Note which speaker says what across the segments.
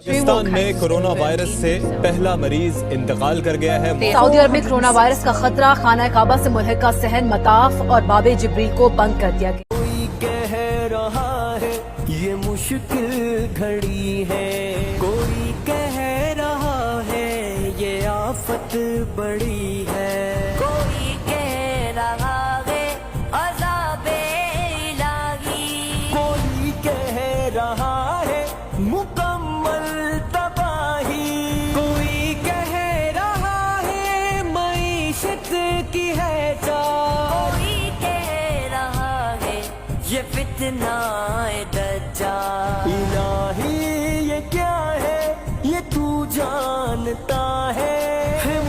Speaker 1: پاکستان میں corona virus سے پہلا مریض انتقال کر گیا ہے۔
Speaker 2: سعودی عرب میں کورونا وائرس کا خطرہ، خانہ کعبہ سے ملحقہ صحن، مطاف اور باب جبریل کو بند کر دیا گیا۔
Speaker 3: کوئی کہہ رہا ہے یہ مشکل گھڑی ہے، کوئی کہہ رہا ہے یہ آفت بڑی ہے،
Speaker 4: کوئی کہہ رہا ہے عذاب الہی،
Speaker 3: کوئی کہہ رہا ہے مکمل تباہی، کوئی کہہ رہا ہے معیشت کی ہے چار،
Speaker 4: کوئی کہہ رہا ہے یہ فتنہ دجال۔
Speaker 3: الہی یہ کیا ہے یہ تو جانتا ہے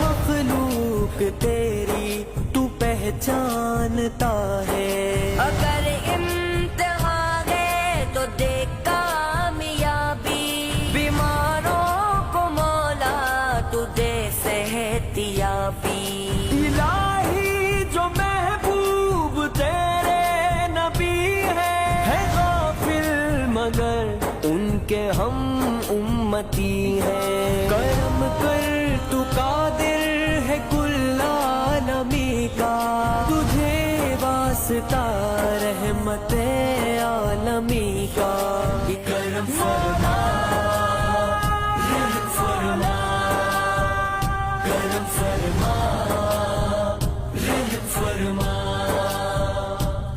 Speaker 3: مخلوق تیری تو پہچانتا ہے،
Speaker 4: اگر امتحان ہے تو دیکھ کامیابی، بیماروں کو مولا تو دے صحت یابی۔
Speaker 3: الہی جو محبوب تیرے نبی ہے غافل مگر ان کے ہم امتی ہیں، کرم کر تو قادر ہے کل عالمی کا، تجھے واسطہ رحمت عالمی کا، کرم فرما رحم فرما، کرم فرما رحم فرما،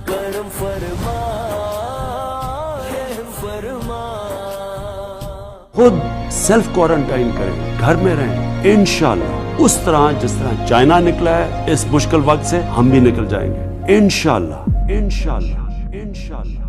Speaker 3: کرم فرما رحم فرما۔
Speaker 5: خود سیلف کوارنٹائن کریں، گھر میں رہیں، انشاءاللہ اس طرح جس طرح چائنا نکلا ہے اس مشکل وقت سے ہم بھی نکل جائیں گے، انشاءاللہ انشاءاللہ انشاءاللہ۔